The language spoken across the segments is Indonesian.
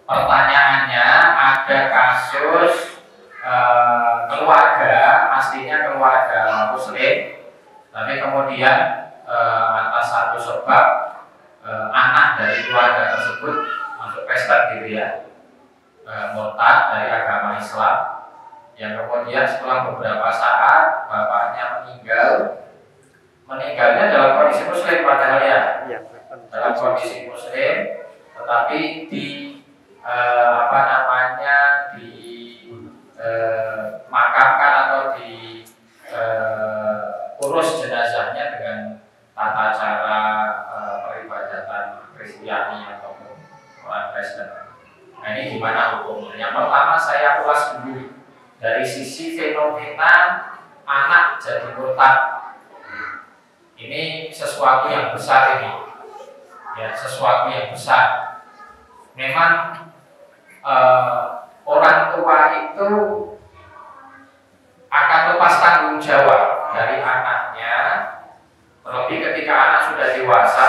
pertanyaannya ada kasus keluarga, aslinya keluarga muslim, tapi kemudian atas satu sebab anak dari keluarga tersebut masuk Kristen gitu ya, murtad dari agama Islam, yang kemudian setelah beberapa saat bapaknya meninggalnya dalam kondisi muslim padahal ya, dalam kondisi muslim, tetapi dimakamkan atau diurus jenazahnya dengan tata cara peribadatan Kristiani ataupun orang Kristen. Nah, ini gimana hukumnya? Yang pertama saya ulas dulu dari sisi fenomena anak jadi murtad. Ini sesuatu yang besar ini, ya, sesuatu yang besar. Memang orang tua itu akan lepas tanggung jawab dari anaknya, terlebih ketika anak sudah dewasa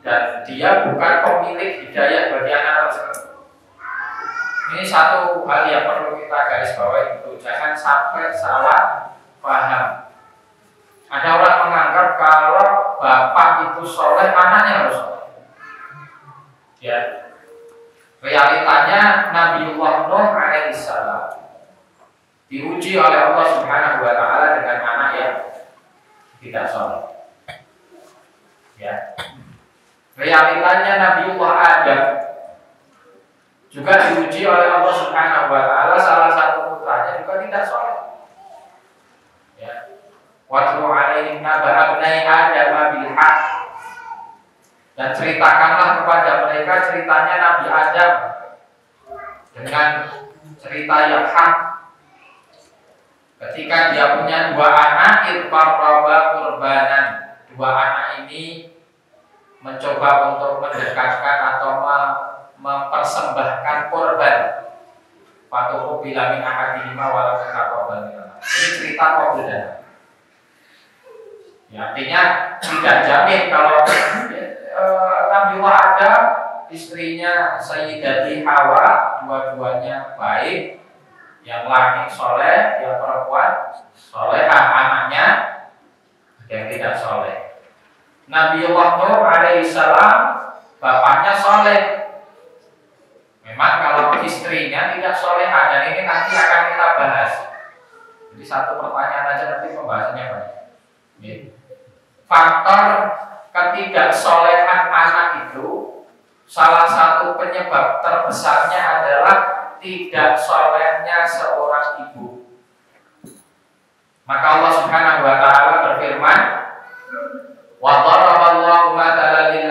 dan dia bukan pemilik hidayah bagi anak tersebut. Ini satu hal yang perlu kita garis bawahi itu, jangan sampai salah paham. Ada orang menganggap kalau bapak itu soleh, anaknya harus soleh. Ya, realitanya Nabiullah Nuh alaihissalam diuji oleh Allah Subhanahu wa taala dengan anak yang tidak soleh. Ya. Realitanya Nabiullah Adam juga diuji oleh Allah Subhanahu wa taala, salah satu putranya juga tidak soleh. Ya. Watlu alaihim naba abnai Adam bil haq. Dan ceritakanlah kepada mereka ceritanya Nabi Adam dengan cerita yang hak. Ketika dia punya dua anak, irqarraba qurbanan. Dua anak ini mencoba untuk mendekatkan atau mempersembahkan korban. Fatuhu bila min ahadihima walau taqabbal. Ini cerita qoblan. Ya, artinya tidak jamin kalau Nabiullah Adam, istrinya Sayyidati Hawa, dua-duanya baik, yang laki soleh, yang perempuan soleh, anaknya yang tidak soleh. Nabiullah Nuh alaihissalam, bapaknya soleh. Memang kalau istrinya tidak soleh, dan ini nanti akan kita bahas. Jadi satu pertanyaan aja, nanti pembahasannya banyak. Faktor ketidaksolehan anak itu, salah satu penyebab terbesarnya adalah tidak solehnya seorang ibu. Maka Allah Subhanahu wa taala berfirman, wa daraballahu mathalan lil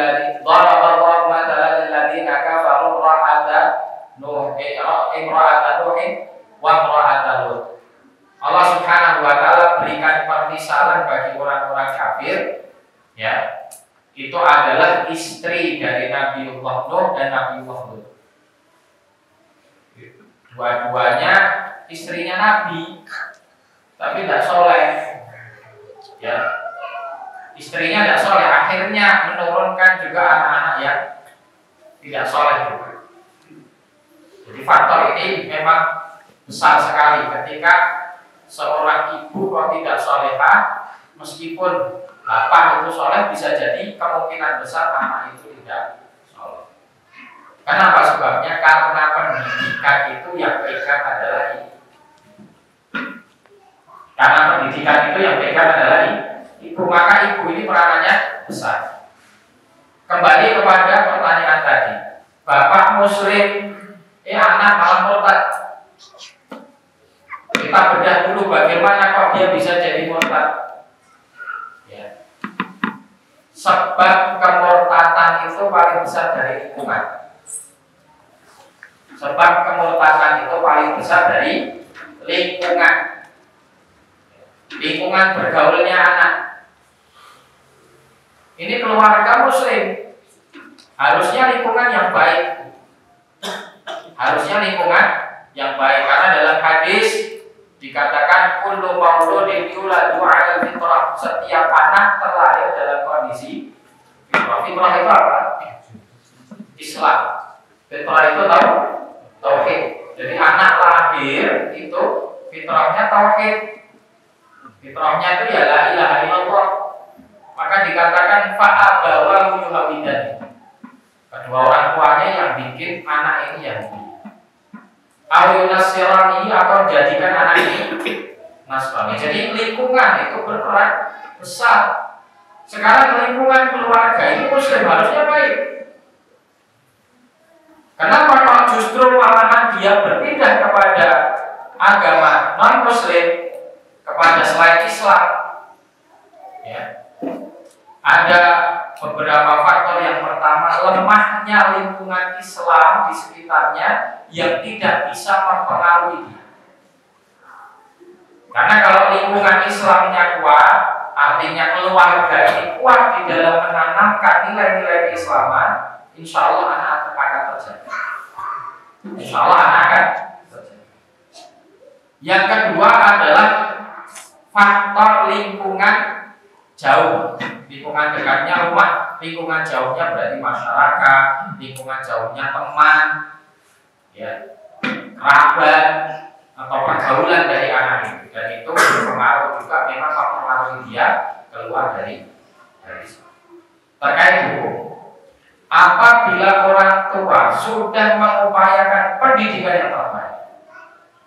ladzina kafaru imra'ata Nuhin wa imra'ata Lut. Allah Subhanahu wa taala berikan permisalan bagi orang-orang kafir, ya. Itu adalah istri dari Nabiullah Nuh dan Nabiullah Lut. Dua-duanya istrinya Nabi, tapi tidak soleh. Ya, istrinya tidak soleh, akhirnya menurunkan juga anak-anak yang tidak soleh juga. Jadi faktor ini memang besar sekali ketika seorang ibu kalau tidak solehah, meskipun bapak itu soleh, bisa jadi kemungkinan besar anak itu tidak soleh. Kenapa sebabnya? Karena pendidikan itu yang pegang adalah ibu. Karena pendidikan itu yang pegang adalah ibu, maka ibu ini peranannya besar. Kembali kepada pertanyaan tadi, bapak muslim, anak malah murtad. Kita bedah dulu bagaimana kok dia bisa jadi murtad. Ya. Sebab kemurtadan itu paling besar dari lingkungan. Sebab kemurtadan itu paling besar dari lingkungan. Lingkungan bergaulnya anak. Ini keluarga muslim, harusnya lingkungan yang baik. Harusnya lingkungan yang baik, karena dalam hadis dikatakan kullu mauludin yuladu 'alal fitrah, setiap anak terlahir dalam kondisi fitrah. Fitrah itu apa? Islam. Fitrah itu tauhid. Jadi anak lahir itu fitrahnya tauhid. Fitrahnya itu ya la ilaha illallah. Maka dikatakan fa'abawahu yuhawidani. Kedua orang tuanya yang bikin anak ini Yahudi. Awinasirani atau jadikan anak ini Nasrani. Jadi lingkungan itu berperan besar. Sekarang lingkungan keluarga ini Muslim harusnya baik. Kenapa kalau justru malahan dia berpindah kepada agama non-Muslim, kepada selain Islam? Ya. Ada beberapa faktor. Yang pertama, lemahnya lingkungan Islam di sekitarnya yang tidak bisa mempengaruhi dia. Karena kalau lingkungan Islamnya kuat, artinya keluarga ini kuat di dalam menanamkan nilai-nilai keislaman, insya Allah anak akan terjadi. Insya Allah anak akan terjadi. Yang kedua adalah faktor lingkungan jauh. Lingkungan dekatnya rumah, lingkungan jauhnya berarti masyarakat, lingkungan jauhnya teman, ya, kerabat atau pergaulan dari anak itu. Dan itu berpengaruh juga, memang mempengaruhi dia keluar dari terkait hukum. Apabila orang tua sudah mengupayakan pendidikan yang terbaik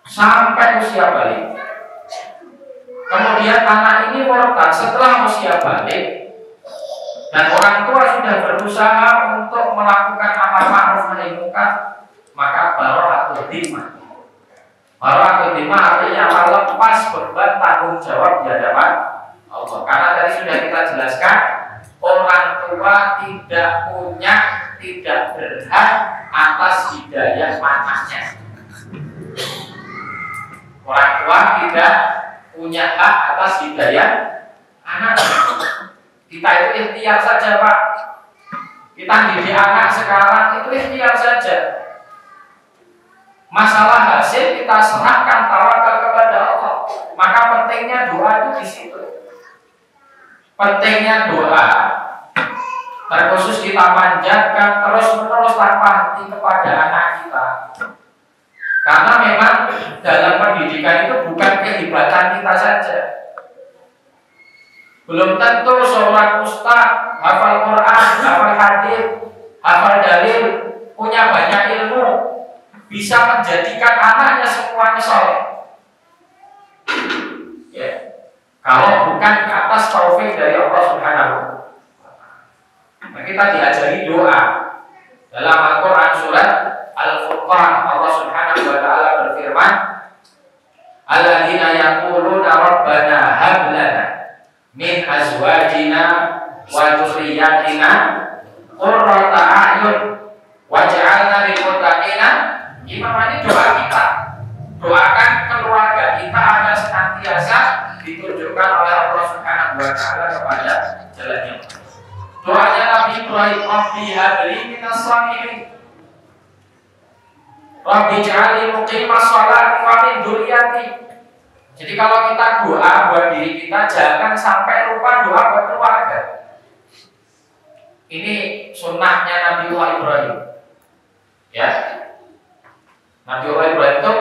sampai usia balik, kemudian anak ini murtad setelah usia balik, dan orang tua sudah berusaha untuk melakukan amar ma'ruf nahi munkar, maka bara'atul dhimmah. Bara'atul dhimmah artinya melepas beban tanggung jawab di hadapan Allah. Karena tadi sudah kita jelaskan, orang tua tidak berhak atas hidayah anaknya. Orang tua tidak punya hak atas hidayah anaknya. Kita itu ikhtiar saja, Pak. Kita didik anak sekarang itu ikhtiar saja. Masalah hasil kita serahkan, tawakal kepada Allah. Maka pentingnya doa itu di situ. Pentingnya doa, terkhusus kita panjatkan terus-menerus tanpa henti kepada anak kita. Karena memang dalam pendidikan itu bukan kehebatan kita saja. Belum tentu seorang ustaz hafal Quran, hafal hadis, hafal dalil, punya banyak ilmu, bisa menjadikan anaknya semuanya soleh. Ya. Kalau bukan ke atas taufik dari Allah Subhanahu wa Ta'ala. Nah, kita diajari doa. Dalam Al-Quran surat Al-Furqan, Allah Subhanahu wa Ta'ala berfirman, alladzina yaquluna rabbana hab lana min azwajina wa dzurriyyatina qurrata a'yun waj'alna lil muttaqina imama. Ini doa kita. Doakan keluarga kita agar senantiasa ditunjukkan oleh Allah Subhanahu wa Ta'ala kepada jalan yang benar. Doanya Nabi Ibrahim, Rabbi habli minas shalihin, Rabbi ja'alni muqimas sholati wa min dzurriyyati. Jadi kalau kita doa buat diri kita, jangan sampai lupa doa buat keluarga. Ini sunnahnya Nabiullah Ibrahim. Ya, Nabiullah Ibrahim itu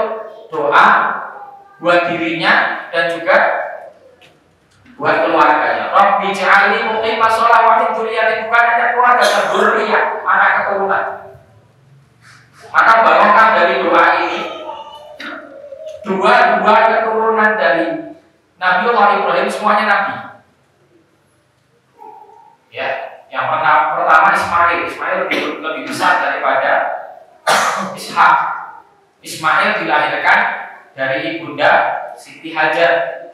doa buat dirinya dan juga buat keluarganya. Rabbi ja'alni muqimas sholati wa min dzurriyyati, bukan hanya keluarga, dan dzurriyyah, anak keturunan. Maka barokah dari doa ini, dua keturunan dari Nabiullah Ibrahim semuanya nabi. Ya, yang pertama Ismail lebih besar daripada Ishak. Ismail dilahirkan dari ibunda Siti Hajar.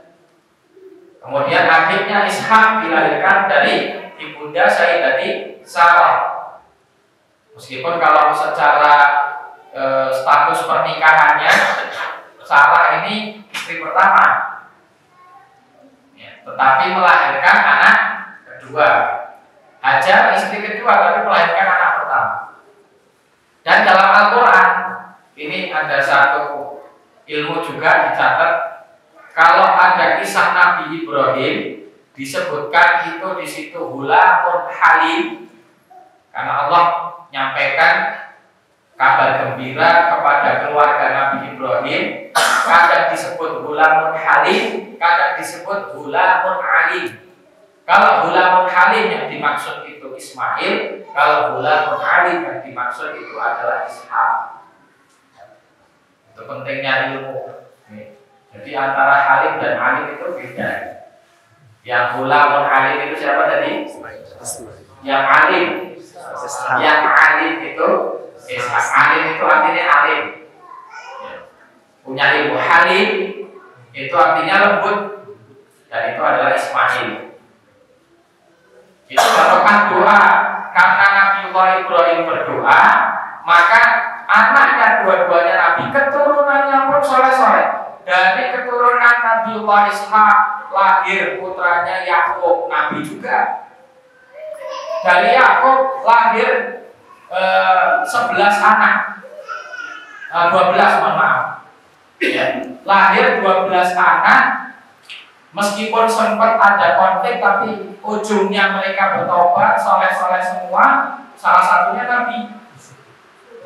Kemudian adiknya Ishak dilahirkan dari ibunda Sayyidati Sarah. Meskipun kalau secara status pernikahannya Sarah ini istri pertama, ya, tetapi melahirkan anak kedua. Hajar istri kedua, tapi melahirkan anak pertama. Dan dalam Al-Quran ini ada satu ilmu juga dicatat. Kalau ada kisah Nabi Ibrahim, disebutkan itu di situ hulamun halim, karena Allah nyampaikan kabar gembira kepada keluarga Nabi Ibrahim, kadang disebut gulamun halim, kadang disebut gulamun alim. Kalau gulamun halim yang dimaksud itu Ismail, kalau gulamun alim yang dimaksud itu adalah Ishak. Itu pentingnya ilmu. Jadi antara halim dan alim itu beda. Yang gulamun alim itu siapa tadi? Yang alim. Yang alim itu Ishak. Alim itu artinya alim. Punya ilmu. Halim itu artinya lembut, dan itu adalah Ismail. Itu barokah doa. Karena Nabiullah Ibrahim berdoa, maka anaknya dua-duanya Nabi, keturunannya pun soleh-soleh. Dari keturunan Nabiullah Ishak lahir putranya Yakub, Nabi juga. Dari Yakub lahir 11 anak, 12 mohon maaf. Ya, lahir 12 anak. Meskipun sempat ada konflik, tapi ujungnya mereka bertobat, soleh-soleh semua. Salah satunya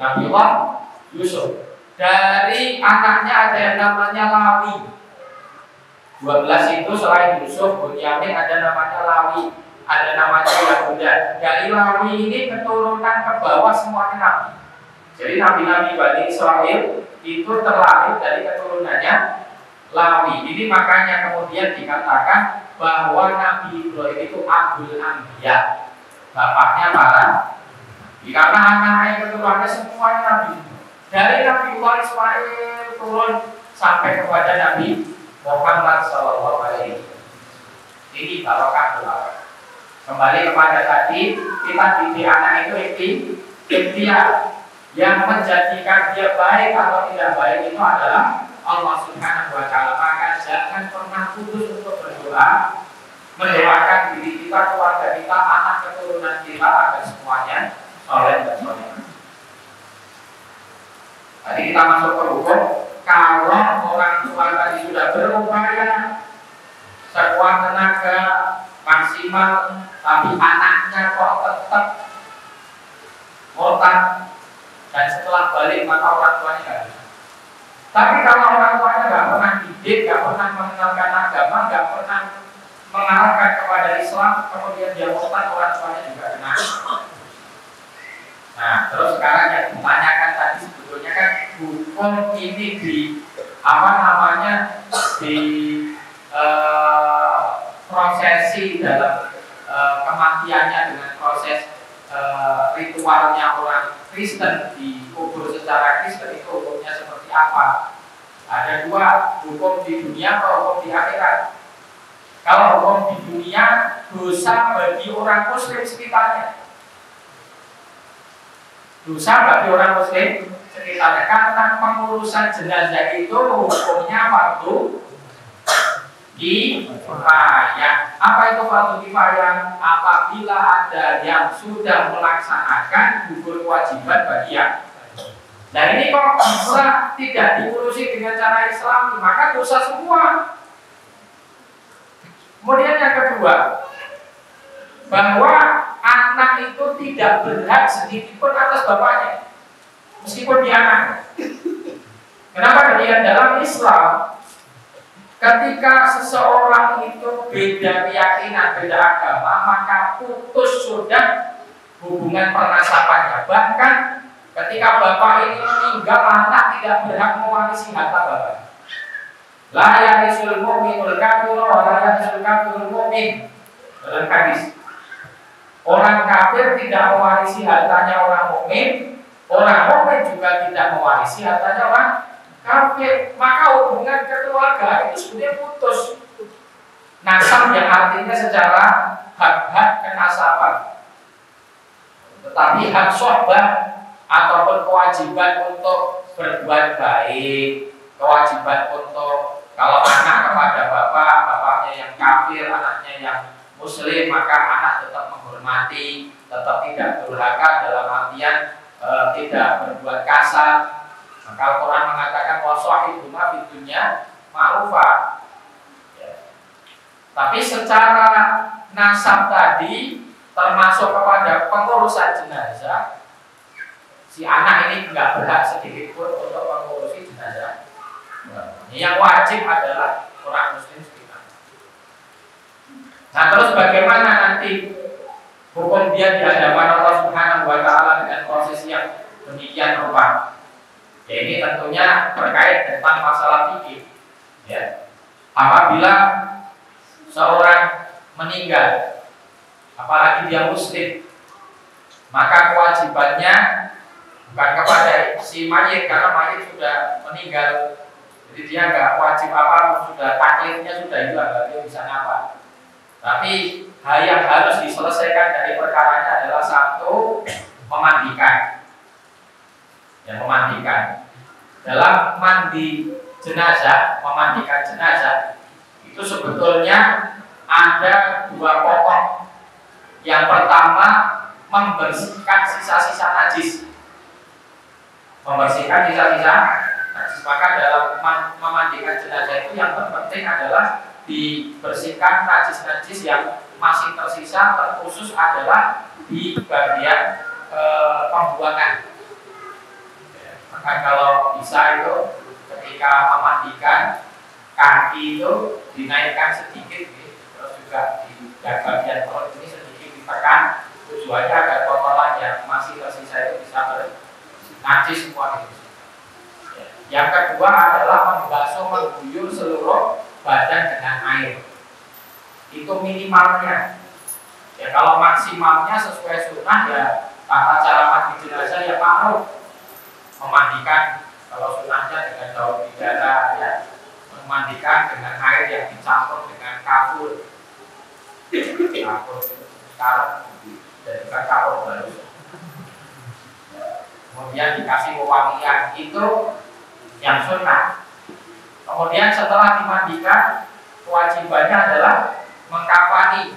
Nabiullah Yusuf. Dari anaknya ada yang namanya Lawi. 12 itu selain Yusuf, Bunyamin, ada namanya Lawi, ada namanya Yahuda. Dari Lawi ini keturunan ke bawah semuanya Nabi. Jadi Nabi-Nabi Bani Israel itu terlahir dari keturunannya Lawi. Ini makanya kemudian dikatakan bahwa Nabi Ibrahim itu Abul Anbiya, bapaknya para Nabi. Karena anak-anaknya keturunannya semuanya Nabi. Dari Nabiullah Ismail turun sampai kepada Nabi Muhammad SAW. Ini barokah doa. Kembali kepada tadi, kita didik anak itu ikhtiar. Yang menjadikan dia baik atau tidak baik itu adalah Allah Subhanahu wa Ta'ala. Maka jangan pernah putus untuk berdoa, mendoakan diri kita, keluarga kita, anak keturunan kita agar semuanya soleh dan soleh. Tadi kita masuk ke hukum. Kalau orang tua tadi sudah berupaya sekuat tenaga maksimal, tapi anaknya kok tetap murtad, dan setelah balik maka orang tuanya nggak bisa. Tapi kalau orang tuanya nggak pernah didik, nggak pernah mengenalkan agama, nggak pernah mengarahkan kepada Islam, kemudian dia murtad, orang tuanya juga kena. Nah, terus sekarang yang ditanyakan tadi sebetulnya kan hukum ini di prosesi dalam kematiannya dengan proses ritualnya orang Kristen dikubur secara Kristen, itu hukumnya seperti apa? Ada dua, hukum di dunia atau hukum di akhirat. Kalau hukum di dunia, dosa bagi orang Muslim sekitarnya. Dosa bagi orang Muslim sekitarnya, karena pengurusan jenazah itu hukumnya fardu kifayah. Apa itu fardu kifayah? Apabila ada yang sudah melaksanakan, gugur kewajiban bagi yang. Dan ini kok bisa tidak diurusi dengan cara Islam, maka dosa semua. Kemudian yang kedua, bahwa anak itu tidak berhak sedikitpun atas bapaknya, meskipun dia anak. Kenapa demikian? Dalam Islam, ketika seseorang itu beda keyakinan, beda agama, maka putus sudah hubungan pernasabannya. Bahkan ketika bapak ini meninggal, anak tidak berhak mewarisi harta bapak. La yarisul mu'minul kafir wa la yarisul kafirul mu'min. Dalam hadis, orang kafir tidak mewarisi hartanya orang mukmin, orang mukmin juga tidak mewarisi hartanya orang kafir. Maka hubungan kekeluargaan itu sebenarnya putus. Nasab yang artinya secara hak-hak kenasaban, tetapi hak sohbah ataupun kewajiban untuk berbuat baik, kewajiban untuk kalau anak kepada bapak, bapaknya yang kafir, anaknya yang muslim, maka anak tetap menghormati, tetap tidak durhaka dalam artian tidak berbuat kasar. Maka Al-Quran mengatakan wasahibuma fid dunya ma'rufah. Ya. Tapi secara nasab tadi, termasuk kepada pengurusan jenazah, si anak ini nggak berhak sedikit pun untuk mengurusi jenazah. Yang wajib adalah orang muslim sekitar. Nah, terus bagaimana nanti hukum dia di hadapan Allah Subhanahu wa taala dengan proses yang demikian rupa? Ya, ini tentunya terkait tentang masalah fikih. Ya. Apabila seorang meninggal, apalagi dia muslim, maka kewajibannya bukan kepada si mayit, karena mayit sudah meninggal, jadi dia nggak wajib apa, sudah taklifnya sudah hilang, dia bisa ngapa. Tapi hal yang harus diselesaikan dari perkaranya adalah satu, memandikan. Ya, memandikan. Dalam mandi jenazah, memandikan jenazah itu sebetulnya ada dua pokok. Yang pertama, membersihkan sisa-sisa najis. Membersihkan sisa-sisa najis. Maka dalam memandikan jenazah itu yang terpenting adalah dibersihkan najis-najis yang masih tersisa, terkhusus adalah di bagian pembuangan. Maka kalau bisa itu ketika memandikan, kaki itu dinaikkan sedikit, terus juga di bagian perut ini sedikit ditekan, tujuannya agar kotoran yang masih tersisa itu bisa bernajis semua itu. Yang kedua adalah membasuh, mengguyur seluruh badan dengan air. Itu minimalnya. Ya, kalau maksimalnya sesuai sunnah ya tata cara mandi jenazah ya ma'ruf. Memandikan, kalau sunnahnya dengan daun bidara, ya, memandikan dengan air yang dicampur dengan kafur, sekarang jadikan kafur baru. Kemudian dikasih wewangian, itu yang sunnah. Kemudian setelah dimandikan, kewajibannya adalah mengkafani.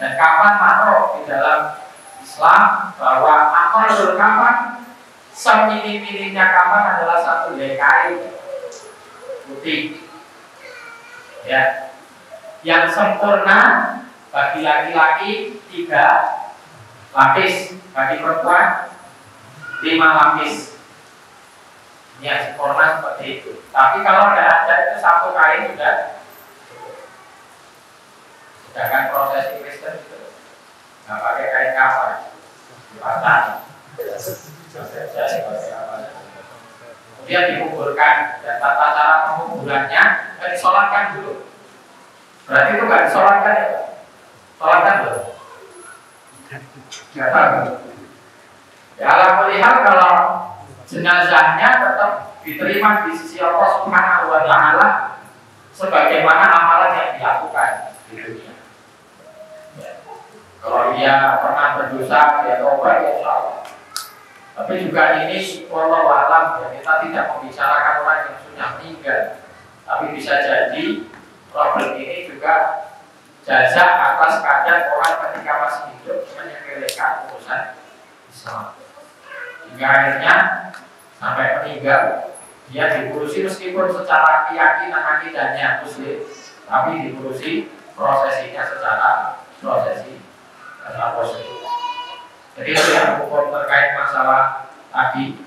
Dan kafan makruh di dalam Islam bahwa akhirul kafan, semilih-milihnya kafan adalah satu helai kain putih. Ya. Yang sempurna bagi laki-laki 3 lapis, bagi perempuan 5 lapis. Ini yang sempurna seperti itu. Tapi kalau tidak ada itu satu kain sudah. Sedangkan prosesi Kristen itu nggak pakai kain kafan, dipasang. Kemudian dikuburkan, dan tata cara penguburannya disolatkan dulu. Berarti itu nggak disolatkan ya? Solatkan dulu. Ya, alhamdulillah kalau jenazahnya tetap diterima di sisi Allah Subhanahu wa taala sebagaimana amalan yang dilakukan di dunia. Ya. Kalau dia pernah berdosa, dia tobat, ya insya Allah. Tapi juga ini wallahu a'lam, ya, kita tidak membicarakan orang yang sudah meninggal. Tapi bisa jadi problem ini juga jaza atas kadar orang ketika masih hidup menyepelekan urusan Islam. Hingga akhirnya sampai meninggal dia diurusi meskipun secara keyakinan akidahnya muslim, tapi diurusi prosesinya secara prosesi positif. Jadi itu yang hukum terkait masalah tadi.